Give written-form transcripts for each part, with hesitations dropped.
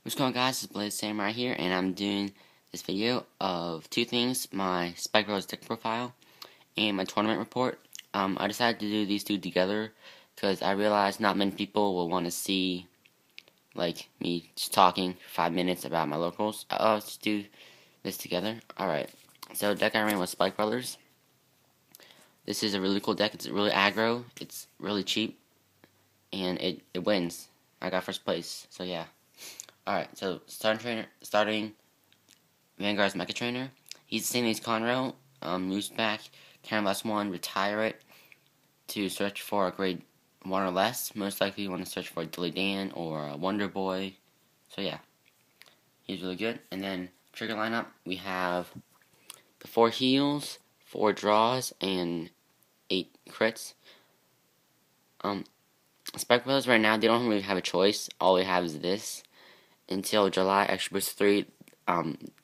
What's going on, guys? It's Theblazesamurai here, and I'm doing this video of two things: my Spike Rose deck profile and my tournament report. I decided to do these two together because I realized not many people will want to see like me just talking for 5 minutes about my locals. Let's just do this together. Alright, so the deck I ran was Spike Brothers. This is a really cool deck. It's really aggro, it's really cheap, and it wins. I got first place, so yeah. Alright, so starting Vanguard's Mecha Trainer. He's the same as Conroe. Moves back, Canvas 1, retire it to search for a grade 1 or less. Most likely you want to search for a Dilly Dan or a Wonder Boy. So yeah, he's really good. And then trigger lineup, we have the 4 heals, 4 draws, and 8 crits. Spike Brothers right now, they don't really have a choice. All we have is this. Until July Extra Boost 3,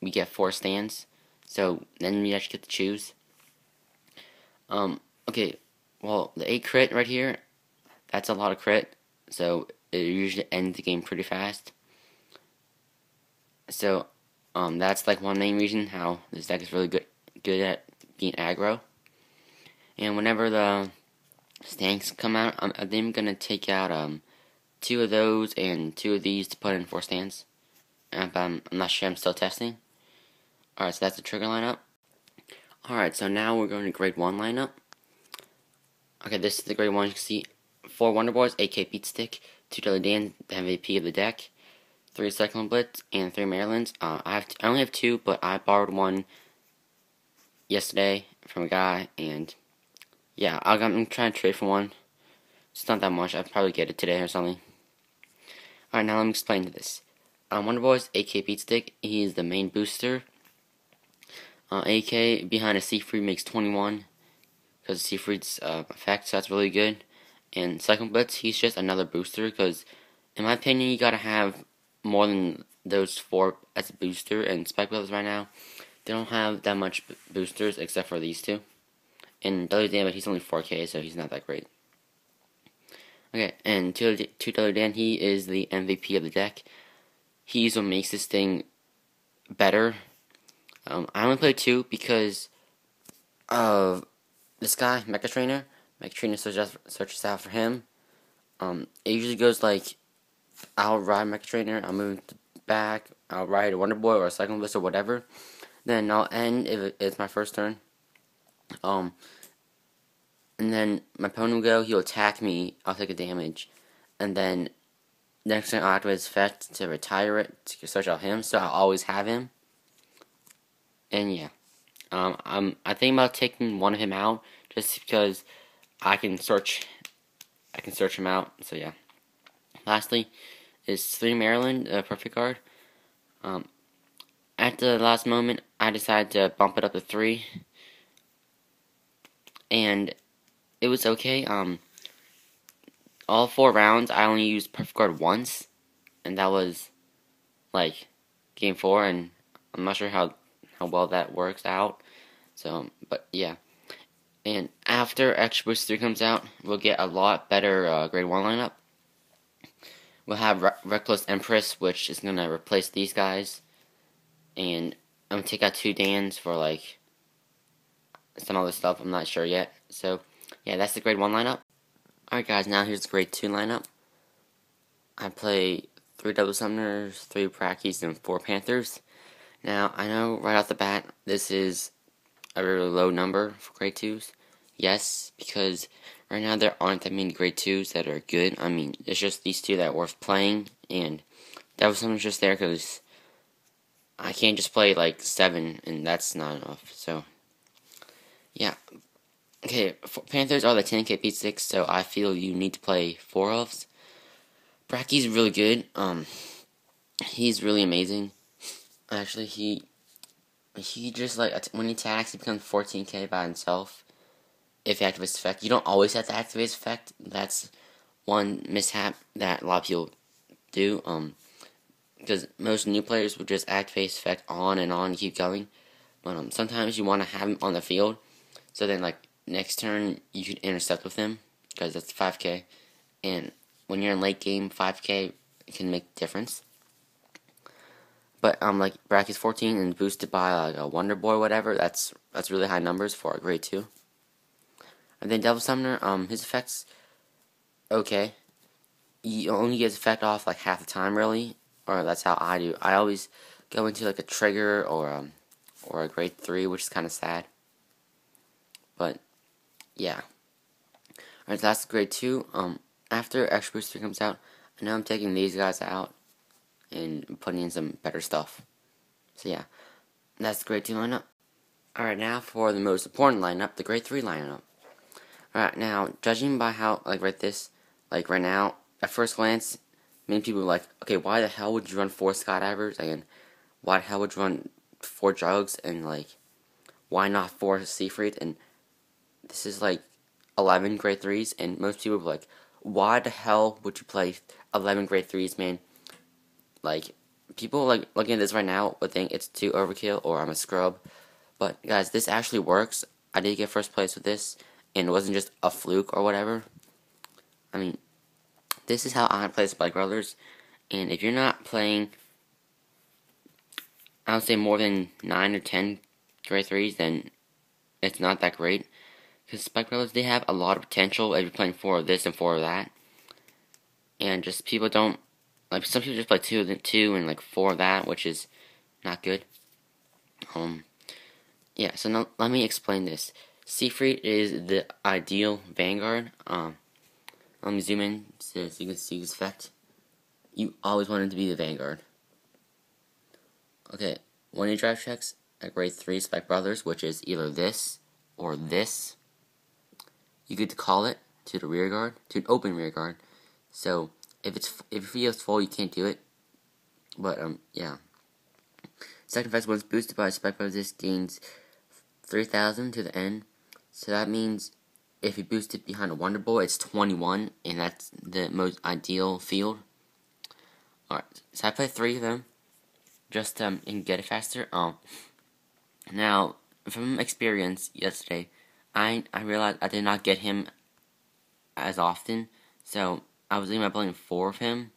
we get 4 stands. So then we actually get to choose. Okay, well, the 8 crit right here, that's a lot of crit. So it usually ends the game pretty fast. So that's like one main reason how this deck is really good at being aggro. And whenever the stands come out, I think I'm gonna take out 2 of those and 2 of these to put in 4 stands. I'm not sure, I'm still testing. Alright, so that's the trigger lineup. Alright, so now we're going to grade 1 lineup. Okay, this is the grade 1. You can see 4 Wonder Boys, AK Beat Stick, 2 Dudley Dan, the MVP of the deck, 3 Cyclone Blitz, and 3 Marilyns. I only have 2, but I borrowed one yesterday from a guy, and yeah, I'm trying to trade for one. It's not that much. I'll probably get it today or something. Alright, now let me explain this. Wonder Boy's AK Beat Stick, he is the main booster. AK behind a seifreid makes 21 because of seifreid's effect, so that's really good. And Cyclone Blitz, he's just another booster because, in my opinion, you gotta have more than those 4 as a booster. And Spike Brothers right now, they don't have that much boosters except for these 2. And Dudley Dan, but he's only 4K, so he's not that great. Okay, and 2 Dudley Dan, he is the MVP of the deck. He's what makes this thing better. I only play 2 because of this guy, Mecha Trainer. Mecha Trainer searches out for him. It usually goes like, I'll ride Mecha Trainer, I'll move back, I'll ride a Wonder Boy or a Cyclone Blitz or whatever. Then I'll end if it's my first turn. And then my opponent will go, he'll attack me, I'll take a damage. And then next turn I'll activate his effect to retire it, to search out him, so I'll always have him. And yeah, I think about taking one of him out, just because I can search him out, so yeah. Lastly, is 3 Marilyn, perfect card. At the last moment, I decided to bump it up to 3. And it was okay. All 4 rounds, I only used perfect card once, and that was like game 4, and I'm not sure how well that works out. So, but yeah. And after Extra Boost 3 comes out, we'll get a lot better grade 1 lineup. We'll have Reckless Empress, which is gonna replace these guys, and I'm gonna take out 2 Dans for like some other stuff. I'm not sure yet. So yeah, that's the grade 1 lineup. Alright guys, now here's the grade 2 lineup. I play 3 double summoners, 3 brakkis, and 4 panthers. Now, I know right off the bat, this is a really low number for grade 2s. Yes, because right now there aren't that many grade 2s that are good. I mean, it's just these 2 that are worth playing, and double summoners just there because I can't just play like 7, and that's not enough. So, yeah. Okay, Panthers are the 10k beat 6, so I feel you need to play 4 elves. Brakki's really good. He's really amazing. Actually, he just like when he attacks, he becomes 14k by himself. If he activates his effect, you don't always have to activate his effect. That's one mishap that a lot of people do. Because most new players would just activate his effect on and keep going. But sometimes you want to have him on the field, so then like next turn you could intercept with him because that's 5k, and when you're in late game, 5k can make a difference. But like brakki's 14 and boosted by like a Wonder Boy, whatever. That's really high numbers for a grade 2. And then Devil Summoner, his effects okay. He only gets effect off like half the time, really, or that's how I do. I always go into like a trigger or a grade 3, which is kind of sad. But yeah. Alright, so that's grade 2. After Extra Booster comes out, I know I'm taking these guys out and putting in some better stuff. So yeah, that's the grade 2 lineup. Alright, now for the most important lineup, the grade 3 lineup. Alright, now, judging by how, like right now, at first glance, many people are like, okay, why the hell would you run 4 skydivers, and why the hell would you run 4 jugs, and like, why not 4 seifreid, and this is like 11 grade 3s, and most people are like, why the hell would you play 11 grade 3s, man? Like, people like looking at this right now would think it's too overkill, or I'm a scrub, but guys, this actually works. I did get first place with this, and it wasn't just a fluke or whatever. I mean, this is how I play Spike Brothers, and if you're not playing, I would say more than 9 or 10 grade 3s, then it's not that great. Because Spike Brothers, they have a lot of potential if you're playing 4 of this and 4 of that. And just people don't, like some people just play 2 and like 4 of that, which is not good. Yeah, so now let me explain this. Seifreid is the ideal vanguard. Let me zoom in so you can see his effect. You always want him to be the vanguard. Okay, when you drive checks at grade 3 Spike Brothers, which is either this or this, you get to call it to the rear guard, to an open rear guard. So if your field's full, you can't do it. But yeah. Second effect, once boosted by Spike Brothers, this gains 3,000 to the end. So that means if you boost it behind a Wonder Boy, it's 21, and that's the most ideal field. Alright, so I play 3 of them, just and get it faster. Now, from experience yesterday, I realized I did not get him as often, so I was thinking about playing 4 of him,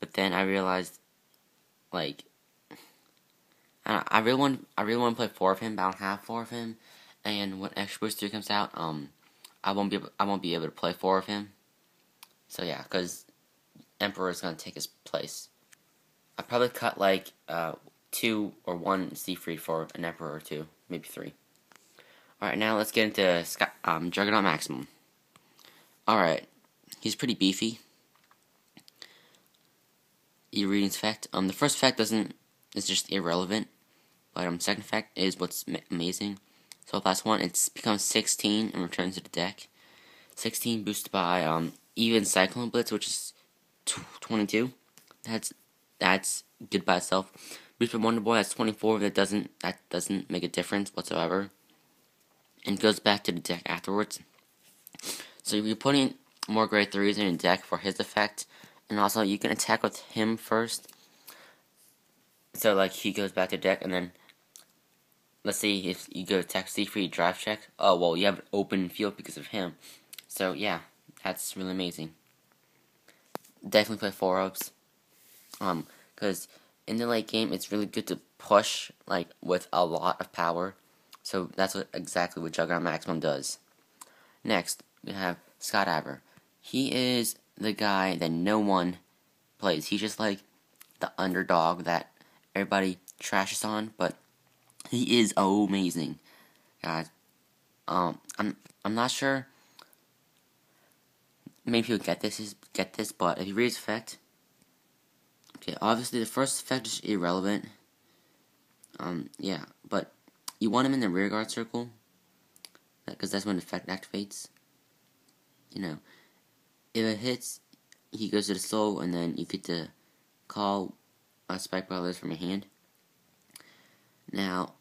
but then I realized, like, I really want to play 4 of him, but I don't have 4 of him. And when Extra Booster comes out, I won't be able to play 4 of him. So yeah, because Emperor is gonna take his place. I probably cut like 2 or 1 seifreid for an Emperor or 2, maybe 3. All right, now let's get into Juggernaut Maximum. All right, he's pretty beefy. E-reading's effect. The first effect is just irrelevant, but second effect is what's amazing. So the last one, it becomes 16 and returns to the deck. 16 boosted by even cyclone blitz, which is 22. That's good by itself. Boosted by Wonder Boy, that's 24. That doesn't make a difference whatsoever, and goes back to the deck afterwards. So you're putting more grade 3s in your deck for his effect, and also you can attack with him first. So like he goes back to deck, and then let's see if you go attack seifreid drive check. Oh well, you have an open field because of him. So yeah, that's really amazing. Definitely play 4-ups. Because in the late game, it's really good to push like with a lot of power. So that's exactly what Juggernaut Maximum does. Next, we have Skydiver. He is the guy that no one plays. He's just like the underdog that everybody trashes on, but he is amazing, guys. I'm not sure. Maybe people get this, but if you read his effect, okay, obviously the first effect is irrelevant. Yeah, but you want him in the rear guard circle, because that's when the effect activates. You know, if it hits, he goes to the soul, and then you get to call Spike Brothers from your hand. Now,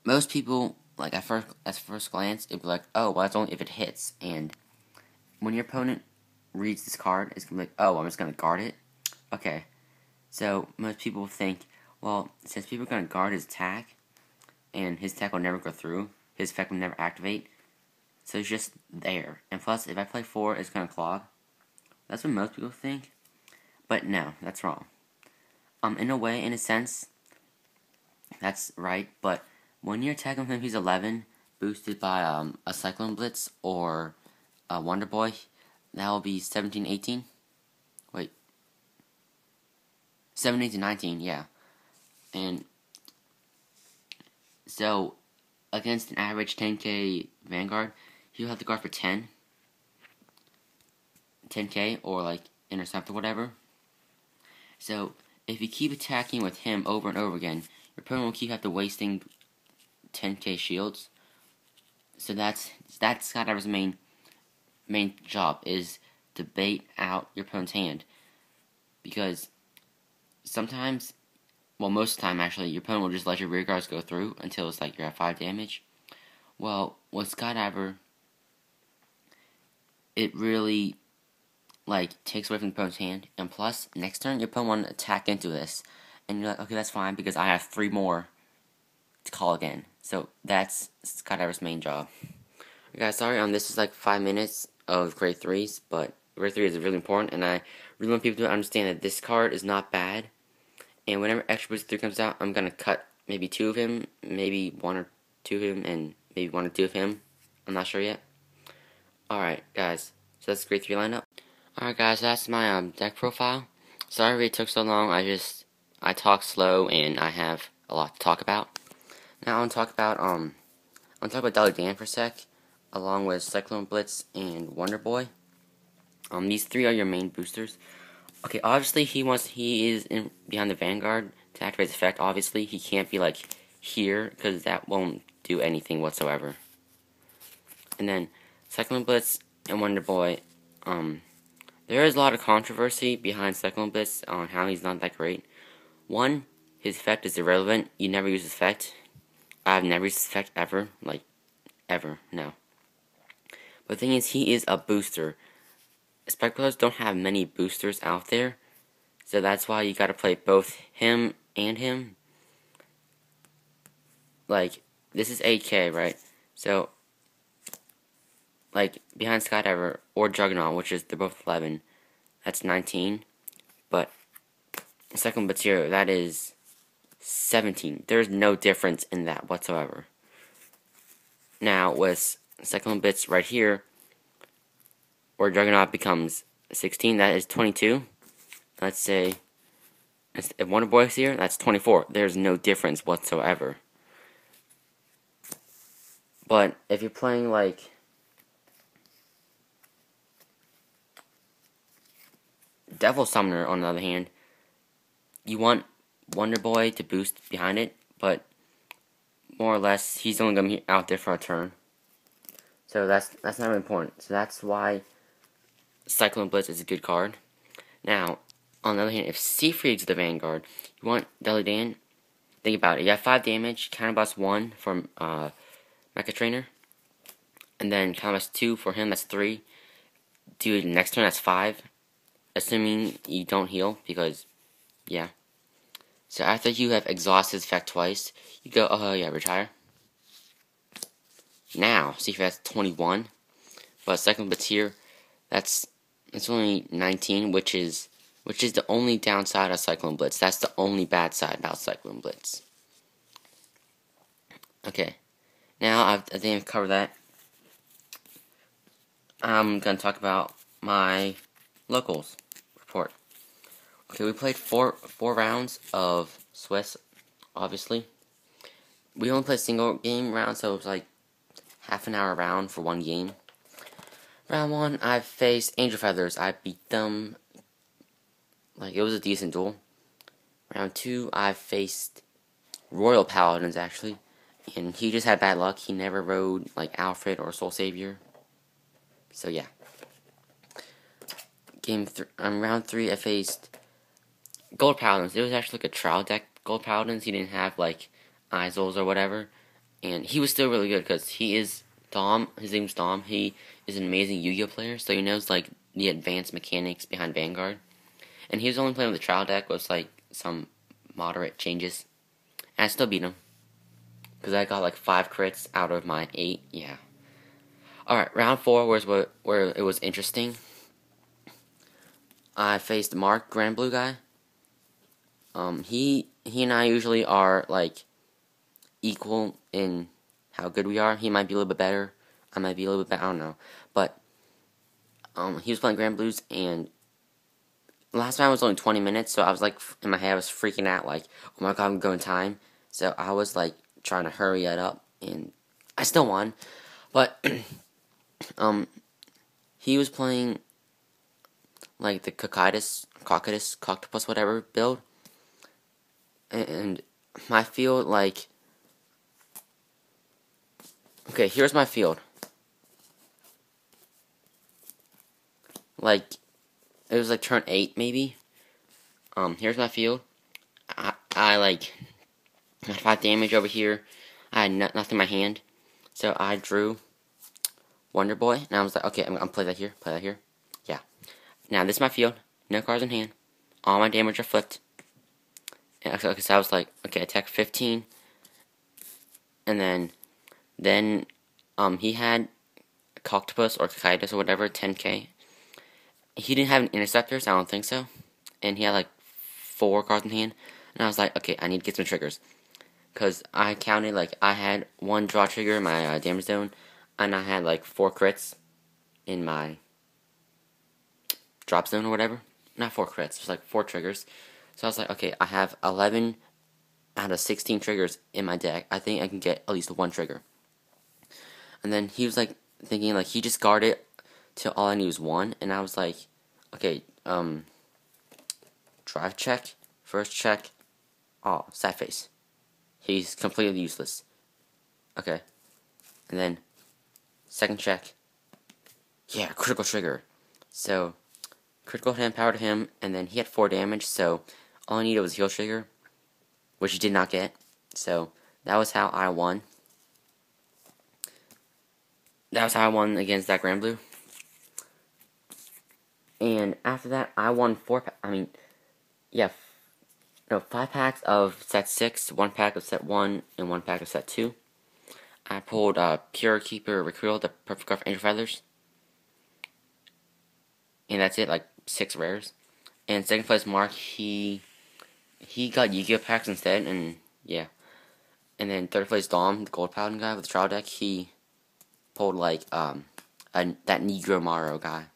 most people, like at first glance, it'd be like, oh, well, that's only if it hits. And when your opponent reads this card, it's gonna be like, oh, I'm just gonna guard it. Okay, so most people think, well, since people are gonna guard his attack, and his attack will never go through, his effect will never activate, so it's just there. And plus, if I play 4, it's gonna clog. That's what most people think, but no, that's wrong. In a way, in a sense, that's right, but when you're attacking him, he's 11, boosted by a cyclone blitz or a Wonder Boy, that will be 17, 18. Wait, 17 to 19, yeah. And so, against an average 10k Vanguard, he'll have to guard for 10k, or like intercept or whatever. So, if you keep attacking with him over and over again, your opponent will keep having to wasting 10k shields. So that's Skydiver's main job, is to bait out your opponent's hand. Because sometimes, well, most of the time actually, your opponent will just let your rear guards go through until it's like you're at 5 damage. Well, with Skydiver, it really like takes away from the opponent's hand, and plus, next turn your opponent want to attack into this, and you're like, okay, that's fine because I have 3 more to call again. So that's Skydiver's main job. Guys, sorry, this is like 5 minutes of grade 3s, but grade 3 is really important, and I really want people to understand that this card is not bad. And whenever Extra Boost 3 comes out, I'm gonna cut maybe 2 of him, maybe 1 or 2 of him, and maybe 1 or 2 of him. I'm not sure yet. Alright, guys, so that's grade 3 lineup. Alright, guys, that's my deck profile. Sorry it took so long. I talk slow and I have a lot to talk about. Now I'll talk about Dudley Dan for a sec, along with Cyclone Blitz and Wonder Boy. These 3 are your main boosters. Okay, obviously he is behind the Vanguard to activate his effect. Obviously he can't be like here because that won't do anything whatsoever. And then Cyclone Blitz and Wonder Boy. There is a lot of controversy behind Cyclone Blitz on how he's not that great. One, his effect is irrelevant. You never use his effect. I've never used his effect ever. Like, ever. No. But the thing is, he is a booster. Spec players don't have many boosters out there. So that's why you gotta play both him and him. Like, this is 8k, right? So, like, behind Skydiver or Juggernaut, which is, they're both 11, that's 19. But Cyclone Blitz here, that is 17. There's no difference in that whatsoever. Now, with Cyclone Blitz right here, where Juggernaut becomes 16, that is 22. Let's say, if Wonder Boy's here, that's 24. There's no difference whatsoever. But if you're playing like Devil Summoner, on the other hand, you want Wonder Boy to boost behind it, but more or less he's only gonna be out there for a turn. So that's not really important. So that's why Cyclone Blitz is a good card. Now, on the other hand, if Seifreid's the Vanguard, you want Dudley Dan. Think about it. You have 5 damage, counterblast 1 from Mecha Trainer, and then counterblast 2 for him. That's 3. Dude, next turn that's 5. Assuming you don't heal, because yeah. So after you have exhausted his effect twice, you go, oh yeah, retire. Now, see if that's 21. But Cyclone Blitz here, it's only 19, which is the only downside of Cyclone Blitz. That's the only bad side about Cyclone Blitz. Okay, now I think I've covered that. I'm gonna talk about my locals report. Okay, we played four rounds of Swiss, obviously. We only played single game round, so it was like half an hour round for one game. Round 1, I faced Angel Feathers. I beat them. Like, it was a decent duel. Round 2, I faced Royal Paladins, actually. And he just had bad luck. He never rode, like, Alfred or Soul Savior. So, yeah. Round 3, I faced Gold Paladins. It was actually like a trial deck Gold Paladins. He didn't have, like, Izels or whatever. And he was still really good because he is Dom. His name's Dom. He is an amazing Yu-Gi-Oh player, so he knows, like, the advanced mechanics behind Vanguard. And he was only playing with the trial deck with, like, some moderate changes. And I still beat him. Because I got, like, 5 crits out of my 8. Yeah. Alright, round 4 was where it was interesting. I faced Mark, Grand Blue guy. He and I usually are like equal in how good we are. He might be a little bit better. I might be a little bit better. I don't know. But he was playing Grand Blues, and last time was only 20 minutes, so I was like, in my head, I was freaking out, like, oh my god, I'm going time. So I was like trying to hurry it up, and I still won. But he was playing like the cockatus, whatever build, and my field, like, okay, here's my field. Like, it was like turn 8 maybe. Here's my field. I like had 5 damage over here. I had nothing in my hand, so I drew Wonder Boy, and I was like, okay, I'm gonna play that here. Yeah. Now this is my field. No cards in hand. All my damage are flipped. And okay, so I was like, okay, attack 15, and then he had Coctopus or Cicadas or whatever, 10k. He didn't have an interceptors, I don't think so. And he had like 4 cards in hand. And I was like, okay, I need to get some triggers. Because I counted, like, I had 1 draw trigger in my damage zone. And I had like 4 crits in my drop zone or whatever. Not 4 crits, it was like 4 triggers. So I was like, okay, I have 11 out of 16 triggers in my deck. I think I can get at least 1 trigger. And then he was like thinking, like, he just guarded till all I knew was 1, and I was like, okay, drive check, first check, oh, sad face. He's completely useless. Okay. And then, second check, yeah, critical trigger. So, critical hit power to him, and then he had 4 damage, so all I needed was heal trigger, which he did not get. So, that was how I won. That was how I won against that Grand Blue. And after that, I won 5 packs of set 6, 1 pack of set 1, and 1 pack of set 2. I pulled Pure Keeper Recruit, the Perfect Card for Angel Feathers. And that's it, like 6 rares. And second place Mark, he got Yu-Gi-Oh packs instead, and yeah. And then third place Dom, the Gold Paladin guy with the trial deck, he pulled like that Negro Maro guy.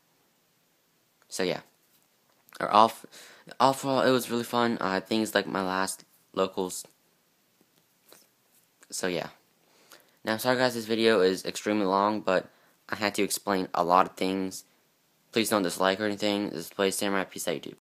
So yeah, overall it was really fun. I think it's like my last locals. So yeah. Now sorry guys, this video is extremely long, but I had to explain a lot of things. Please don't dislike or anything. This is Theblazesamurai. Peace out, YouTube.